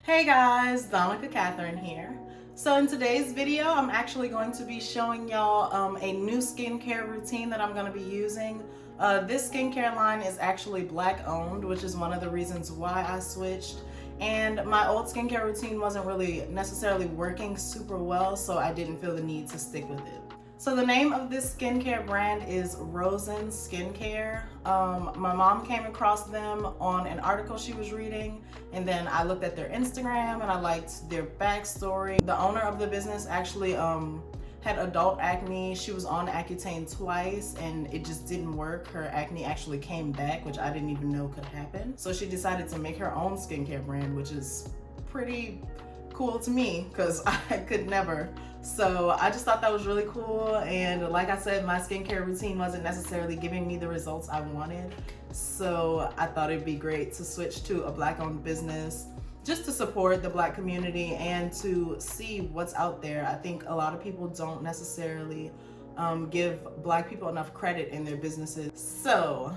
Hey guys, Donaka Katherine here. So in today's video, I'm actually going to be showing y'all a new skincare routine that I'm going to be using. This skincare line is actually Black owned, which is one of the reasons why I switched. And my old skincare routine wasn't really necessarily working super well, so I didn't feel the need to stick with it. So the name of this skincare brand is Rosen Skincare. My mom came across them on an article she was reading, and then I looked at their Instagram and I liked their backstory. The owner of the business actually had adult acne. She was on Accutane twice and it just didn't work. Her acne actually came back, which I didn't even know could happen. So she decided to make her own skincare brand, which is pretty cool to me because I could never. So I just thought that was really cool, and like I said, my skincare routine wasn't necessarily giving me the results I wanted, so I thought it'd be great to switch to a Black owned business just to support the Black community and to see what's out there. I think a lot of people don't necessarily give Black people enough credit in their businesses. So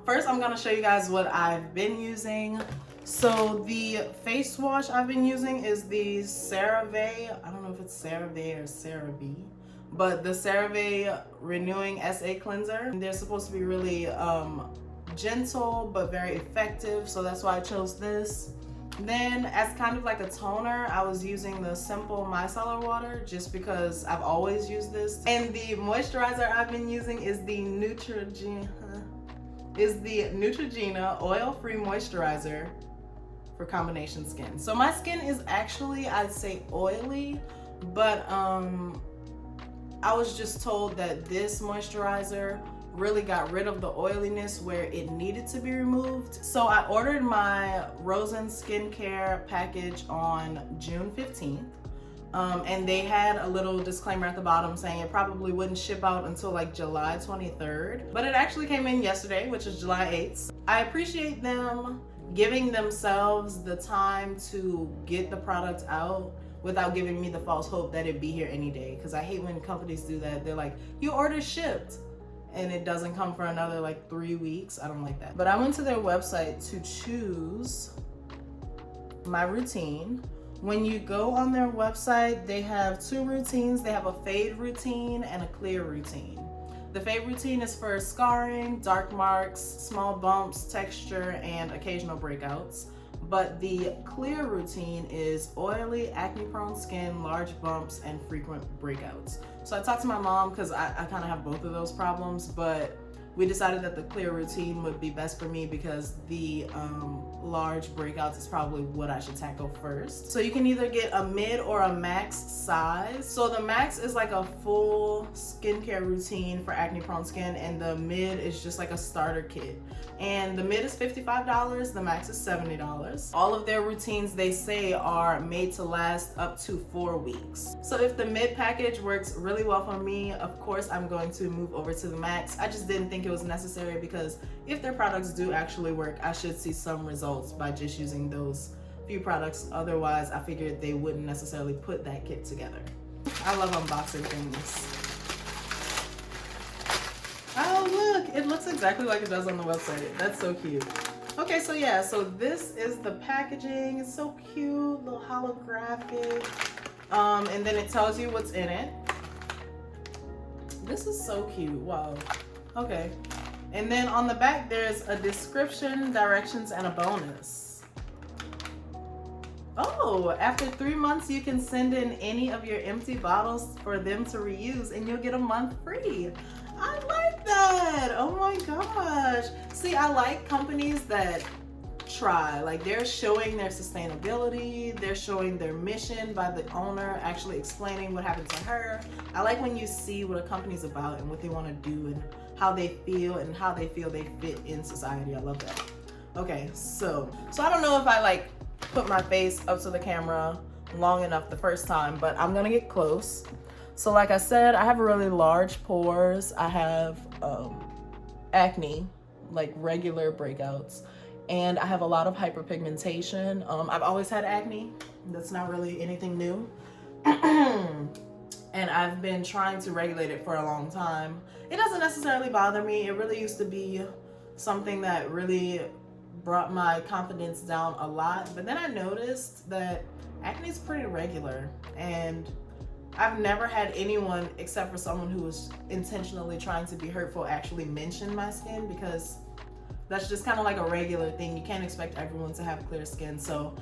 first I'm gonna show you guys what I've been using. So the face wash I've been using is the CeraVe, I don't know if it's CeraVe or CeraVe, but the CeraVe Renewing SA Cleanser. They're supposed to be really gentle but very effective, so that's why I chose this. Then as kind of like a toner, I was using the Simple Micellar Water just because I've always used this. And the moisturizer I've been using is the Neutrogena Oil-Free Moisturizer for combination skin. So my skin is actually, I'd say, oily, but I was just told that this moisturizer really got rid of the oiliness where it needed to be removed. So I ordered my Rosen Skincare package on June 15th. And they had a little disclaimer at the bottom saying it probably wouldn't ship out until like July 23rd, but it actually came in yesterday, which is July 8th. I appreciate them giving themselves the time to get the product out without giving me the false hope that it'd be here any day, because I hate when companies do that. They're like, your order shipped, and it doesn't come for another like 3 weeks. I don't like that. But I went to their website to choose my routine. When you go on their website, they have two routines. They have a fade routine and a clear routine. The fade routine is for scarring, dark marks, small bumps, texture, and occasional breakouts. But the clear routine is oily, acne-prone skin, large bumps, and frequent breakouts. So I talked to my mom because I kind of have both of those problems, but we decided that the clear routine would be best for me because the large breakouts is probably what I should tackle first. So you can either get a mid or a max size. So the max is like a full skincare routine for acne prone skin, and the mid is just like a starter kit. And the mid is $55, the max is $70. All of their routines, they say, are made to last up to 4 weeks. So if the mid package works really well for me, of course I'm going to move over to the max. I just didn't think it was necessary because if their products do actually work, I should see some results by just using those few products. Otherwise, I figured they wouldn't necessarily put that kit together. I love unboxing things. Oh look, it looks exactly like it does on the website. That's so cute. Okay, so yeah, so this is the packaging. It's so cute, little holographic. And then it tells you what's in it. This is so cute, wow. Okay, and then on the back there's a description, directions, and a bonus. Oh, after 3 months you can send in any of your empty bottles for them to reuse and you'll get a month free. I like that. Oh my gosh. See, I like companies that try, like they're showing their sustainability, they're showing their mission by the owner actually explaining what happened to her. I like when you see what a company's about and what they want to do and how they feel and how they feel they fit in society. I love that. Okay, so I don't know if I like put my face up to the camera long enough the first time, but I'm gonna get close. So like I said, I have really large pores. I have acne, like regular breakouts, and I have a lot of hyperpigmentation. I've always had acne. That's not really anything new. And I've been trying to regulate it for a long time. It doesn't necessarily bother me. It really used to be something that really brought my confidence down a lot. But then I noticed that acne is pretty regular, and I've never had anyone, except for someone who was intentionally trying to be hurtful, actually mention my skin, because that's just kind of like a regular thing. You can't expect everyone to have clear skin. So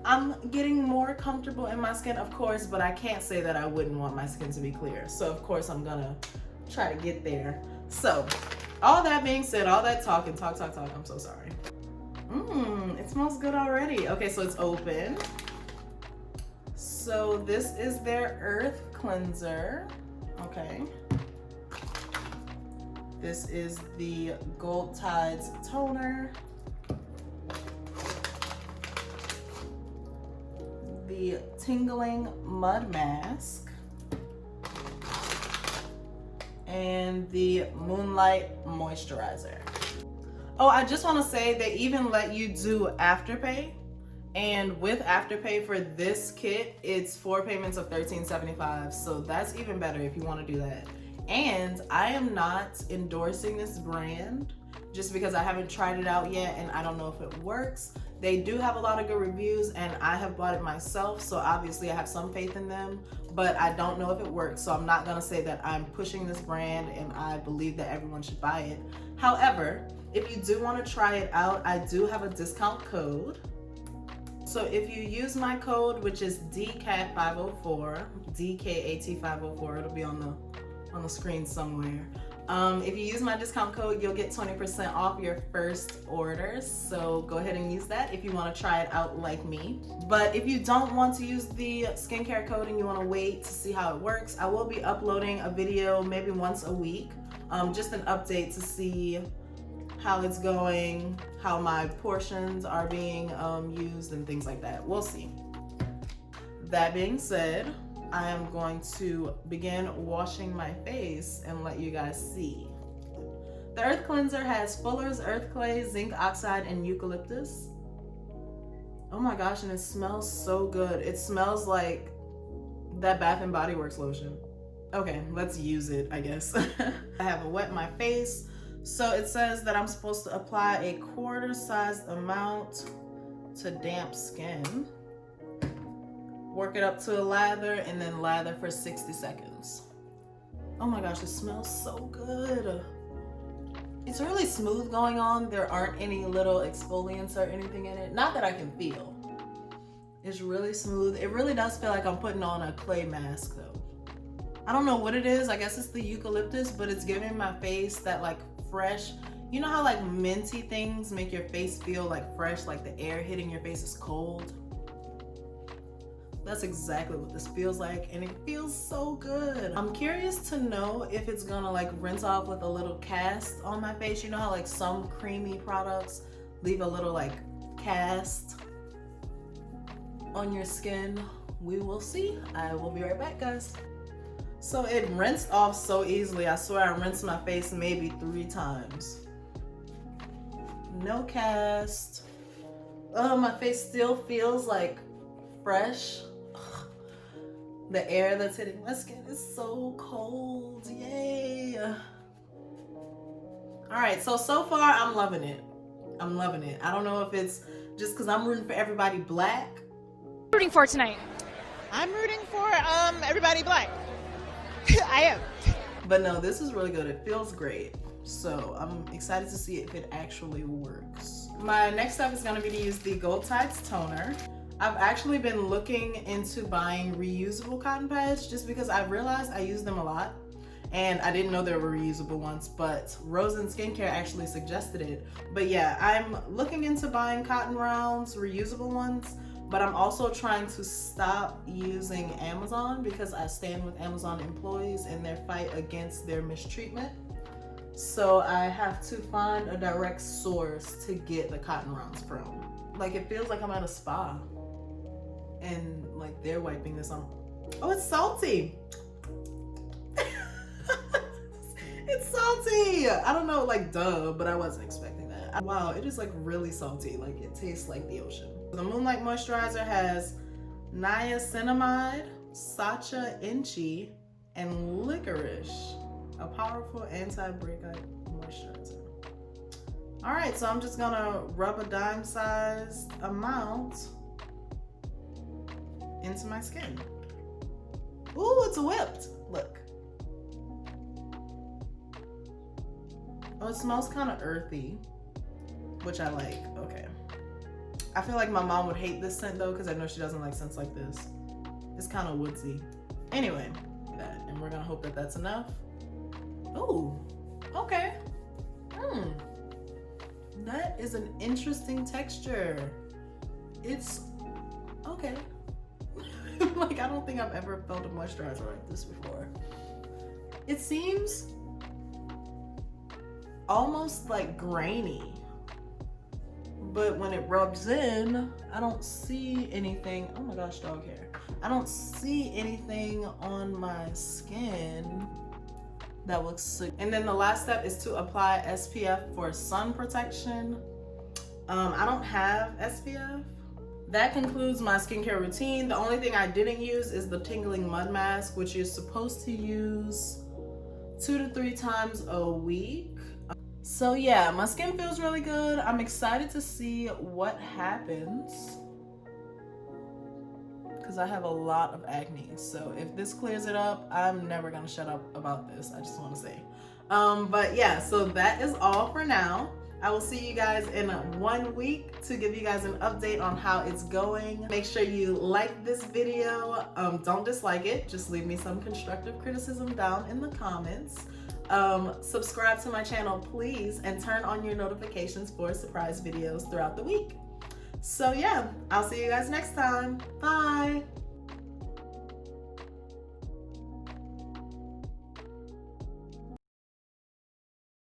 I'm getting more comfortable in my skin, of course, but I can't say that I wouldn't want my skin to be clear. So of course I'm gonna try to get there. So all that being said, all that talk, I'm so sorry. It smells good already. Okay, so it's open. So this is their Earth Cleanser. Okay. This is the Gold Tides Toner. The Tingling Mud Mask. And the Moonlight Moisturizer. Oh, I just want to say they even let you do Afterpay. And with Afterpay for this kit, it's 4 payments of $13.75. So that's even better if you want to do that. And I am not endorsing this brand just because I haven't tried it out yet and I don't know if it works. They do have a lot of good reviews and I have bought it myself, so obviously I have some faith in them, but I don't know if it works, so I'm not gonna say that I'm pushing this brand and I believe that everyone should buy it. However, if you do want to try it out, I do have a discount code. So if you use my code, which is DKAT504, DKAT504, it'll be on the screen somewhere. If you use my discount code, you'll get 20% off your first order. So go ahead and use that if you want to try it out like me. But if you don't want to use the skincare code and you want to wait to see how it works, I will be uploading a video maybe once a week, just an update to see how it's going, how my portions are being used and things like that. We'll see. That being said, I am going to begin washing my face and let you guys see. The Earth Cleanser has Fuller's Earth Clay, Zinc Oxide, and Eucalyptus. Oh my gosh, and it smells so good. It smells like that Bath & Body Works lotion. Okay, let's use it, I guess. I have wet my face. So it says that I'm supposed to apply a quarter-sized amount to damp skin. Work it up to a lather and then lather for 60 seconds. Oh my gosh, it smells so good. It's really smooth going on. There aren't any little exfoliants or anything in it. Not that I can feel. It's really smooth. It really does feel like I'm putting on a clay mask though. I don't know what it is. I guess it's the eucalyptus, but it's giving my face that like fresh, you know how like minty things make your face feel like fresh, like the air hitting your face is cold? That's exactly what this feels like, and it feels so good. I'm curious to know if it's gonna like rinse off with a little cast on my face. You know how like some creamy products leave a little like cast on your skin? We will see. I will be right back, guys. So it rinsed off so easily. I swear I rinsed my face maybe 3 times. No cast. Oh, my face still feels like fresh. The air that's hitting my skin is so cold. Yay. All right, so far I'm loving it. I'm loving it. I don't know if it's just because I'm rooting for everybody black. Rooting for tonight? I'm rooting for everybody black. I am. But no, this is really good. It feels great. So I'm excited to see if it actually works. My next step is going to be to use the Gold Tides Toner. I've actually been looking into buying reusable cotton pads just because I realized I use them a lot and I didn't know there were reusable ones, but Rosen Skincare actually suggested it. But yeah, I'm looking into buying cotton rounds, reusable ones, but I'm also trying to stop using Amazon because I stand with Amazon employees in their fight against their mistreatment. So I have to find a direct source to get the cotton rounds from. Like it feels like I'm at a spa. And like they're wiping this on. Oh, it's salty. It's salty. I don't know, like duh, but I wasn't expecting that. Wow, it is like really salty. Like it tastes like the ocean. The Moonlight Moisturizer has niacinamide, sacha inchi, and licorice. A powerful anti-breakout moisturizer. All right, so I'm just gonna rub a dime-sized amount into my skin. Ooh, it's whipped. Look. Oh, it smells kind of earthy, which I like. Okay. I feel like my mom would hate this scent though, because I know she doesn't like scents like this. It's kind of woodsy. Anyway, that, and we're gonna hope that that's enough. Ooh, okay. That is an interesting texture. It's okay. Like, I don't think I've ever felt a moisturizer like this before. It seems almost like grainy, but when it rubs in, I don't see anything. Oh my gosh, dog hair. I don't see anything on my skin that looks sick. And then the last step is to apply SPF for sun protection. I don't have SPF. That concludes my skincare routine. The only thing I didn't use is the tingling mud mask, which you're supposed to use 2 to 3 times a week. So yeah, my skin feels really good. I'm excited to see what happens, because I have a lot of acne. So if this clears it up, I'm never gonna shut up about this. I just want to say. But yeah, so that is all for now. I will see you guys in 1 week to give you guys an update on how it's going. Make sure you like this video. Don't dislike it. Just leave me some constructive criticism down in the comments. Subscribe to my channel, please, and turn on your notifications for surprise videos throughout the week. So yeah, I'll see you guys next time. Bye.